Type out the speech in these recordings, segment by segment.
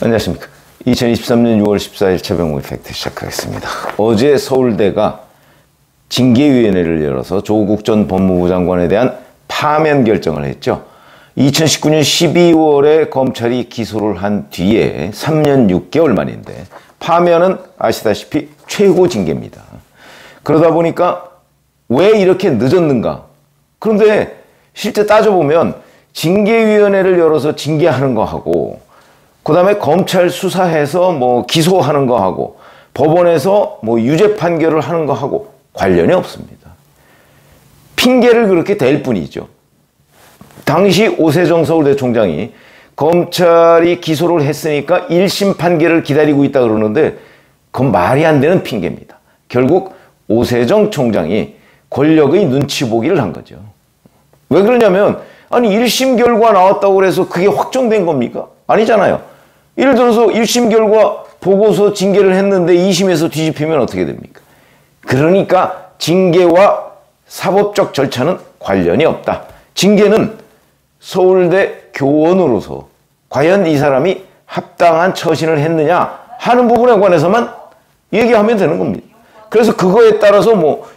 안녕하십니까. 2023년 6월 14일 최병무 팩트 시작하겠습니다. 어제 서울대가 징계위원회를 열어서 조국 전 법무부 장관에 대한 파면 결정을 했죠. 2019년 12월에 검찰이 기소를 한 뒤에 3년 6개월 만인데 파면은 아시다시피 최고 징계입니다. 그러다 보니까 왜 이렇게 늦었는가? 그런데 실제 따져보면 징계위원회를 열어서 징계하는 거하고 그 다음에 검찰 수사해서 기소하는 거하고 법원에서 유죄 판결을 하는 거하고 관련이 없습니다. 핑계를 그렇게 댈 뿐이죠. 당시 오세정 서울대 총장이 검찰이 기소를 했으니까 1심 판결을 기다리고 있다 그러는데 그건 말이 안 되는 핑계입니다. 결국 오세정 총장이 권력의 눈치 보기를 한 거죠. 왜 그러냐면 아니 1심 결과 나왔다고 그래서 그게 확정된 겁니까? 아니잖아요. 예를 들어서 1심 결과 보고서 징계를 했는데 2심에서 뒤집히면 어떻게 됩니까? 그러니까 징계와 사법적 절차는 관련이 없다. 징계는 서울대 교원으로서 과연 이 사람이 합당한 처신을 했느냐 하는 부분에 관해서만 얘기하면 되는 겁니다. 그래서 그거에 따라서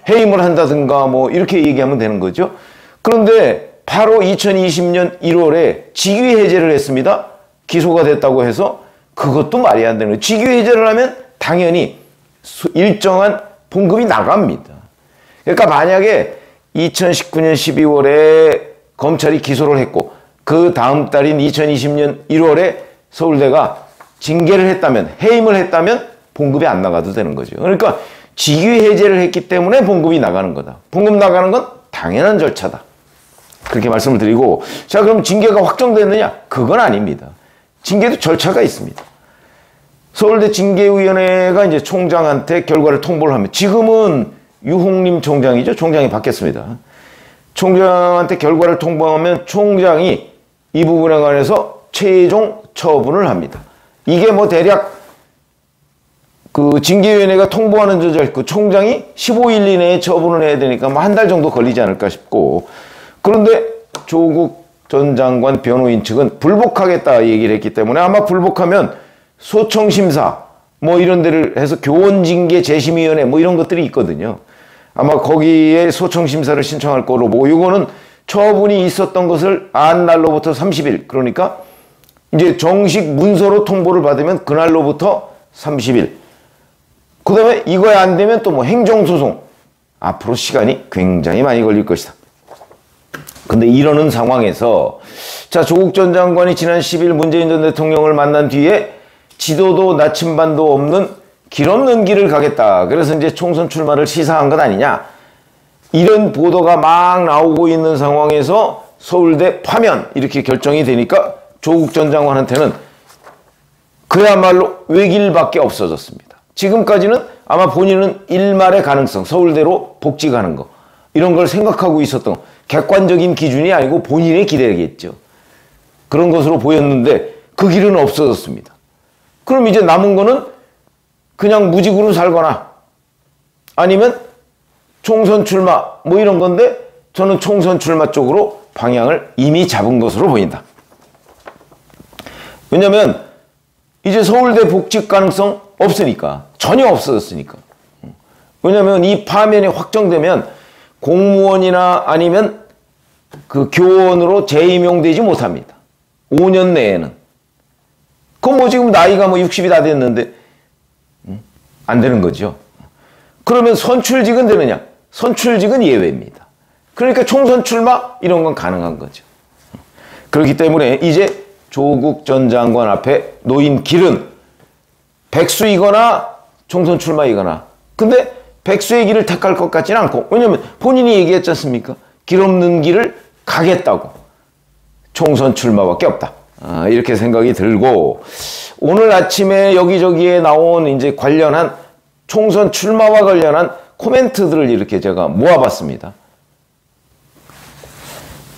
해임을 한다든가 이렇게 얘기하면 되는 거죠. 그런데 바로 2020년 1월에 직위 해제를 했습니다. 기소가 됐다고 해서 그것도 말이 안 되는 거예요. 직위 해제를 하면 당연히 일정한 봉급이 나갑니다. 그러니까 만약에 2019년 12월에 검찰이 기소를 했고 그 다음 달인 2020년 1월에 서울대가 징계를 했다면, 해임을 했다면 봉급이 안 나가도 되는 거죠. 그러니까 직위 해제를 했기 때문에 봉급이 나가는 거다. 봉급 나가는 건 당연한 절차다. 그렇게 말씀을 드리고, 자, 그럼 징계가 확정됐느냐? 그건 아닙니다. 징계도 절차가 있습니다. 서울대 징계위원회가 이제 총장한테 결과를 통보를 하면, 지금은 유홍림 총장이죠. 총장이 바뀌었습니다. 총장한테 결과를 통보하면 총장이 이 부분에 관해서 최종 처분을 합니다. 이게 대략 그 징계위원회가 통보하는 저절 그 총장이 15일 이내에 처분을 해야 되니까 한 달 정도 걸리지 않을까 싶고, 그런데 조국 전 장관 변호인 측은 불복하겠다 얘기를 했기 때문에 아마 불복하면 소청심사 이런 데를 해서 교원징계 재심위원회 이런 것들이 있거든요. 아마 거기에 소청심사를 신청할 거로 이거는 처분이 있었던 것을 안 날로부터 30일, 그러니까 이제 정식 문서로 통보를 받으면 그날로부터 30일. 그 다음에 이거에 안 되면 또 행정소송. 앞으로 시간이 굉장히 많이 걸릴 것이다. 근데 이러는 상황에서 자, 조국 전 장관이 지난 10일 문재인 전 대통령을 만난 뒤에 지도도 나침반도 없는 길 없는 길을 가겠다. 그래서 이제 총선 출마를 시사한 것 아니냐. 이런 보도가 막 나오고 있는 상황에서 서울대 파면 이렇게 결정이 되니까 조국 전 장관한테는 그야말로 외길밖에 없어졌습니다. 지금까지는 아마 본인은 일말의 가능성, 서울대로 복직하는 거 이런 걸 생각하고 있었던 객관적인 기준이 아니고 본인의 기대겠죠. 그런 것으로 보였는데 그 길은 없어졌습니다. 그럼 이제 남은 거는 그냥 무직으로 살거나 아니면 총선 출마 이런 건데 저는 총선 출마 쪽으로 방향을 이미 잡은 것으로 보인다. 왜냐면 이제 서울대 복직 가능성 없으니까. 전혀 없어졌으니까. 왜냐면 이 파면이 확정되면 공무원이나 아니면 그 교원으로 재임용되지 못합니다. 5년 내에는. 그럼 지금 나이가 60이 다 됐는데 안 되는 거죠. 그러면 선출직은 되느냐? 선출직은 예외입니다. 그러니까 총선 출마 이런 건 가능한 거죠. 그렇기 때문에 이제 조국 전 장관 앞에 놓인 길은 백수이거나 총선 출마이거나. 근데 백수의 길을 택할 것 같지는 않고, 왜냐면 본인이 얘기했지 않습니까? 길 없는 길을 가겠다고. 총선 출마밖에 없다. 이렇게 생각이 들고, 오늘 아침에 여기저기에 나온 이제 관련한 총선 출마와 관련한 코멘트들을 이렇게 제가 모아봤습니다.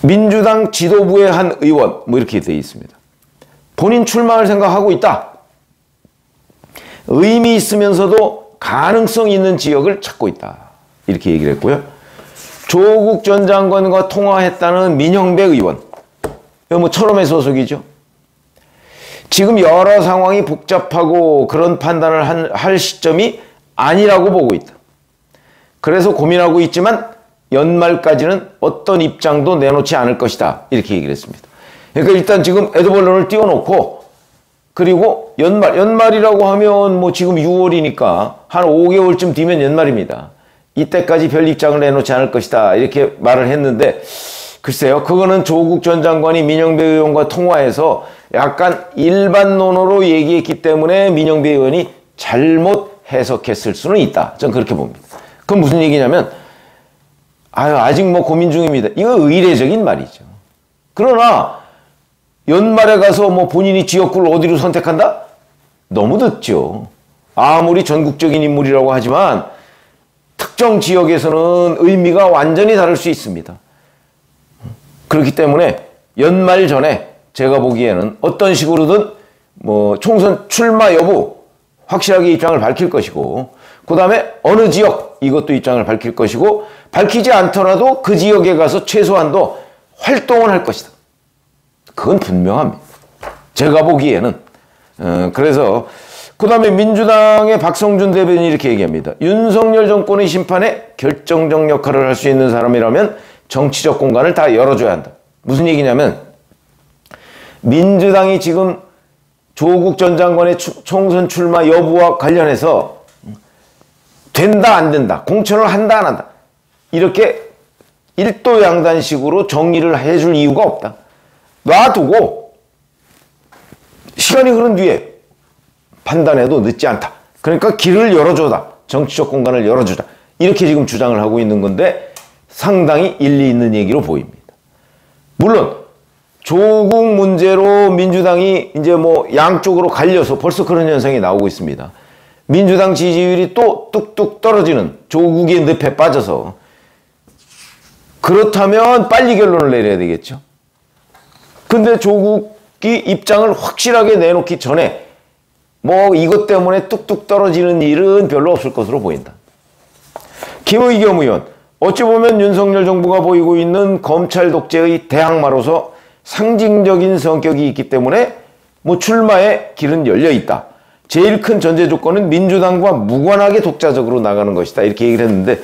민주당 지도부의 한 의원, 이렇게 되어 있습니다. 본인 출마를 생각하고 있다. 의미 있으면서도 가능성 있는 지역을 찾고 있다. 이렇게 얘기를 했고요. 조국 전 장관과 통화했다는 민영배 의원. 이거 철험의 소속이죠. 지금 여러 상황이 복잡하고 그런 판단을 할 시점이 아니라고 보고 있다. 그래서 고민하고 있지만 연말까지는 어떤 입장도 내놓지 않을 것이다. 이렇게 얘기를 했습니다. 그러니까 일단 지금 에드벌론을 띄워놓고, 그리고 연말이라고 하면 뭐 지금 6월이니까 한 5개월쯤 뒤면 연말입니다. 이때까지 별 입장을 내놓지 않을 것이다. 이렇게 말을 했는데, 글쎄요, 그거는 조국 전 장관이 민영배 의원과 통화해서 약간 일반론으로 얘기했기 때문에 민영배 의원이 잘못 해석했을 수는 있다. 전 그렇게 봅니다. 그건 무슨 얘기냐면, 아직 뭐 고민 중입니다. 이거 의례적인 말이죠. 그러나 연말에 가서 뭐 본인이 지역구를 어디로 선택한다? 너무 늦죠. 아무리 전국적인 인물이라고 하지만 특정 지역에서는 의미가 완전히 다를 수 있습니다. 그렇기 때문에 연말 전에 제가 보기에는 어떤 식으로든 뭐 총선 출마 여부 확실하게 입장을 밝힐 것이고, 그 다음에 어느 지역 이것도 입장을 밝힐 것이고, 밝히지 않더라도 그 지역에 가서 최소한도 활동을 할 것이다. 그건 분명합니다. 제가 보기에는. 그래서 그 다음에 민주당의 박성준 대변인이 이렇게 얘기합니다. 윤석열 정권의 심판에 결정적 역할을 할 수 있는 사람이라면 정치적 공간을 다 열어줘야 한다. 무슨 얘기냐면, 민주당이 지금 조국 전 장관의 총선 출마 여부와 관련해서 된다 안 된다, 공천을 한다 안 한다, 이렇게 일도양단식으로 정리를 해줄 이유가 없다. 놔두고 시간이 흐른 뒤에 판단해도 늦지 않다. 그러니까 길을 열어줘다. 정치적 공간을 열어주자. 이렇게 지금 주장을 하고 있는 건데 상당히 일리 있는 얘기로 보입니다. 물론 조국 문제로 민주당이 이제 뭐 양쪽으로 갈려서 벌써 그런 현상이 나오고 있습니다. 민주당 지지율이 또 뚝뚝 떨어지는 조국의 늪에 빠져서, 그렇다면 빨리 결론을 내려야 되겠죠. 근데 조국이 입장을 확실하게 내놓기 전에 뭐 이것 때문에 뚝뚝 떨어지는 일은 별로 없을 것으로 보인다. 김의겸 의원, 어찌 보면 윤석열 정부가 보이고 있는 검찰 독재의 대항마로서 상징적인 성격이 있기 때문에 뭐 출마의 길은 열려 있다. 제일 큰 전제 조건은 민주당과 무관하게 독자적으로 나가는 것이다. 이렇게 얘기를 했는데,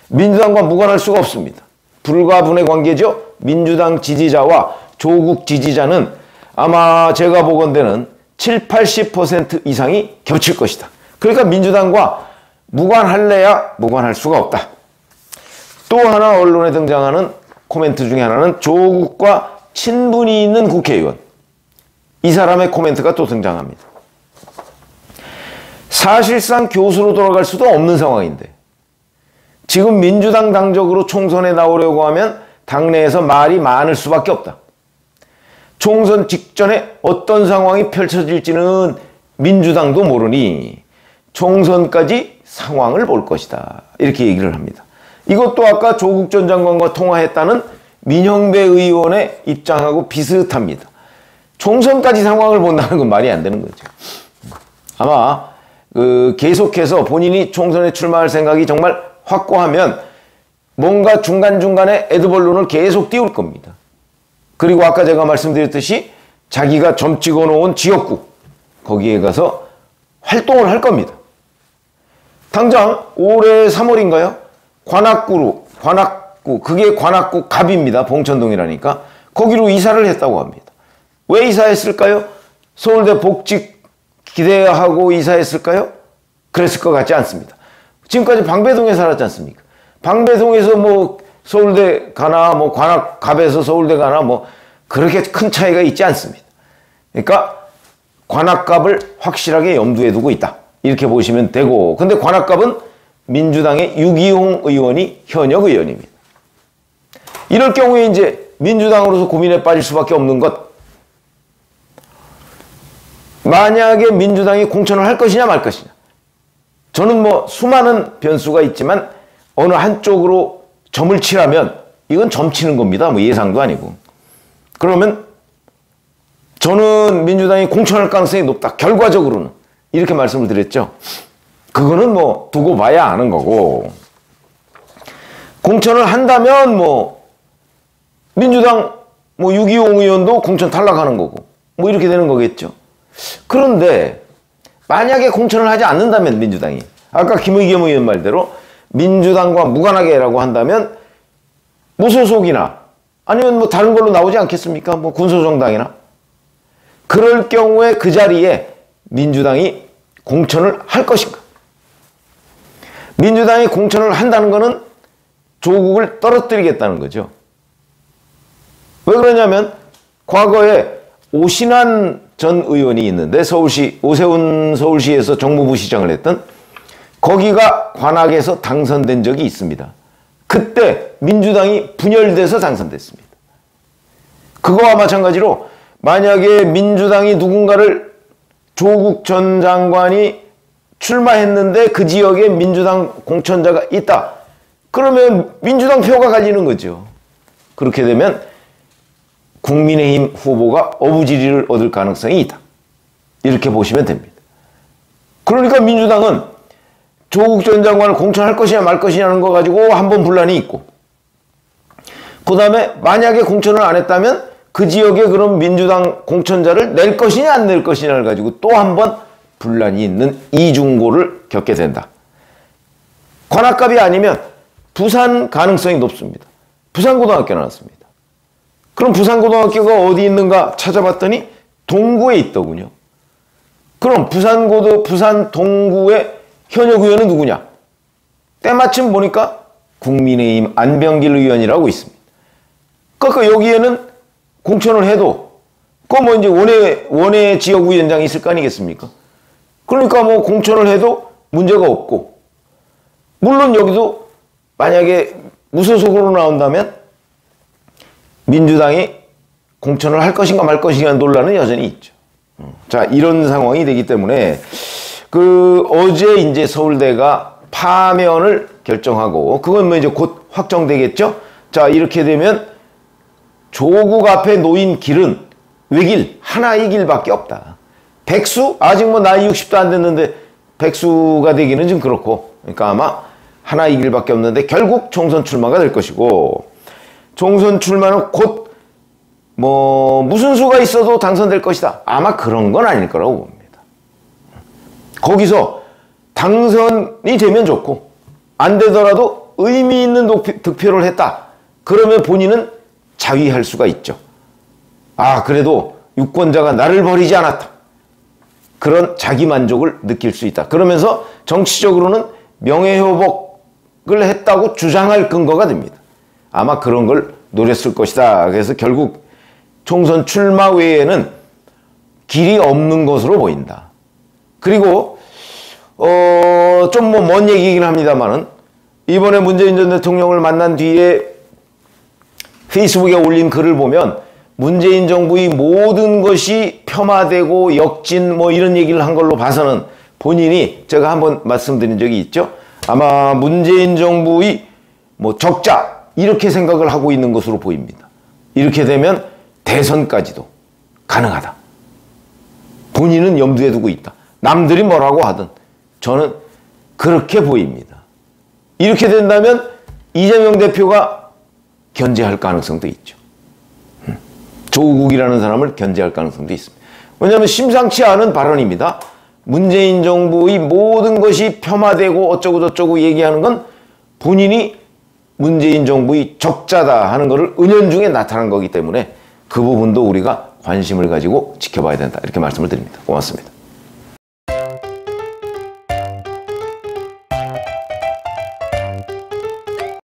민주당과 무관할 수가 없습니다. 불가분의 관계죠. 민주당 지지자와 조국 지지자는 아마 제가 보건대는 70~80% 이상이 겹칠 것이다. 그러니까 민주당과 무관할래야 무관할 수가 없다. 또 하나 언론에 등장하는 코멘트 중에 하나는 조국과 친분이 있는 국회의원, 이 사람의 코멘트가 또 등장합니다. 사실상 교수로 돌아갈 수도 없는 상황인데 지금 민주당 당적으로 총선에 나오려고 하면 당내에서 말이 많을 수밖에 없다. 총선 직전에 어떤 상황이 펼쳐질지는 민주당도 모르니 총선까지 상황을 볼 것이다. 이렇게 얘기를 합니다. 이것도 아까 조국 전 장관과 통화했다는 민영배 의원의 입장하고 비슷합니다. 총선까지 상황을 본다는 건 말이 안 되는 거죠. 아마 계속해서 본인이 총선에 출마할 생각이 정말 확고하면 뭔가 중간중간에 에드벌론을 계속 띄울 겁니다. 그리고 아까 제가 말씀드렸듯이 자기가 점 찍어놓은 지역구, 거기에 가서 활동을 할 겁니다. 당장 올해 3월인가요? 관악구, 그게 관악구 갑입니다. 봉천동이라니까. 거기로 이사를 했다고 합니다. 왜 이사했을까요? 서울대 복직 기대하고 이사했을까요? 그랬을 것 같지 않습니다. 지금까지 방배동에 살았지 않습니까? 방배동에서 뭐 서울대 가나, 뭐 관악갑에서 서울대 가나, 뭐 그렇게 큰 차이가 있지 않습니다. 그러니까 관악갑을 확실하게 염두에 두고 있다. 이렇게 보시면 되고, 근데 관악갑은 민주당의 유기용 의원이 현역 의원입니다. 이럴 경우에 이제 민주당으로서 고민에 빠질 수밖에 없는 것, 만약에 민주당이 공천을 할 것이냐 말 것이냐. 저는 뭐 수많은 변수가 있지만 어느 한쪽으로 점을 치라면 이건 점 치는 겁니다. 뭐 예상도 아니고. 그러면 저는 민주당이 공천할 가능성이 높다. 결과적으로는. 이렇게 말씀을 드렸죠. 그거는 뭐 두고 봐야 아는 거고. 공천을 한다면 뭐 민주당 뭐 유기용 의원도 공천 탈락하는 거고. 뭐 이렇게 되는 거겠죠. 그런데 만약에 공천을 하지 않는다면 민주당이 아까 김의겸 의원 말대로 민주당과 무관하게라고 한다면 무소속이나 아니면 뭐 다른 걸로 나오지 않겠습니까? 뭐 군소정당이나. 그럴 경우에 그 자리에 민주당이 공천을 할 것인가? 민주당이 공천을 한다는 것은 조국을 떨어뜨리겠다는 거죠. 왜 그러냐면 과거에 오신환 전 의원이 있는데 서울시 오세훈 서울시에서 정무부 시장을 했던 거기가 관악에서 당선된 적이 있습니다. 그때 민주당이 분열돼서 당선됐습니다. 그거와 마찬가지로 만약에 민주당이 누군가를 조국 전 장관이 출마했는데 그 지역에 민주당 공천자가 있다. 그러면 민주당 표가 갈리는 거죠. 그렇게 되면 국민의힘 후보가 어부지리를 얻을 가능성이 있다. 이렇게 보시면 됩니다. 그러니까 민주당은 조국 전 장관을 공천할 것이냐 말 것이냐는 거 가지고 한번 분란이 있고, 그 다음에 만약에 공천을 안 했다면 그 지역에 그럼 민주당 공천자를 낼 것이냐 안 낼 것이냐를 가지고 또 한번 분란이 있는 이중고를 겪게 된다. 관악갑이 아니면 부산 가능성이 높습니다. 부산고등학교 나왔습니다. 그럼 부산고등학교가 어디 있는가 찾아봤더니 동구에 있더군요. 그럼 부산 동구의 현역 의원은 누구냐? 때마침 보니까 국민의힘 안병길 의원이라고 있습니다. 그러니까 여기에는 공천을 해도 그 뭐 이제 원외 지역위원장이 있을 거 아니겠습니까? 그러니까 뭐 공천을 해도 문제가 없고, 물론 여기도 만약에 무소속으로 나온다면 민주당이 공천을 할 것인가 말 것인가 논란은 여전히 있죠. 자, 이런 상황이 되기 때문에 어제 이제 서울대가 파면을 결정하고, 그건 뭐 이제 곧 확정되겠죠? 자, 이렇게 되면 조국 앞에 놓인 길은 외길, 하나의 길밖에 없다. 백수? 아직 뭐 나이 60도 안 됐는데 백수가 되기는 좀 그렇고, 그러니까 아마 하나의 길밖에 없는데 결국 총선 출마가 될 것이고, 총선 출마는 곧 뭐 무슨 수가 있어도 당선될 것이다. 아마 그런 건 아닐 거라고 봅니다. 거기서 당선이 되면 좋고, 안 되더라도 의미 있는 득표를 했다. 그러면 본인은 자위할 수가 있죠. 아, 그래도 유권자가 나를 버리지 않았다. 그런 자기 만족을 느낄 수 있다. 그러면서 정치적으로는 명예회복을 했다고 주장할 근거가 됩니다. 아마 그런 걸 노렸을 것이다. 그래서 결국 총선 출마 외에는 길이 없는 것으로 보인다. 그리고 좀 뭐 먼 얘기이긴 합니다만은 이번에 문재인 전 대통령을 만난 뒤에 페이스북에 올린 글을 보면 문재인 정부의 모든 것이 폄하되고 역진 뭐 이런 얘기를 한 걸로 봐서는 본인이, 제가 한번 말씀드린 적이 있죠. 아마 문재인 정부의 뭐 적자 이렇게 생각을 하고 있는 것으로 보입니다. 이렇게 되면 대선까지도 가능하다. 본인은 염두에 두고 있다. 남들이 뭐라고 하든 저는 그렇게 보입니다. 이렇게 된다면 이재명 대표가 견제할 가능성도 있죠. 조국이라는 사람을 견제할 가능성도 있습니다. 왜냐하면 심상치 않은 발언입니다. 문재인 정부의 모든 것이 폄하되고 어쩌고저쩌고 얘기하는 건 본인이 문재인 정부의 적자다 하는 것을 은연중에 나타난 거기 때문에 그 부분도 우리가 관심을 가지고 지켜봐야 된다. 이렇게 말씀을 드립니다. 고맙습니다.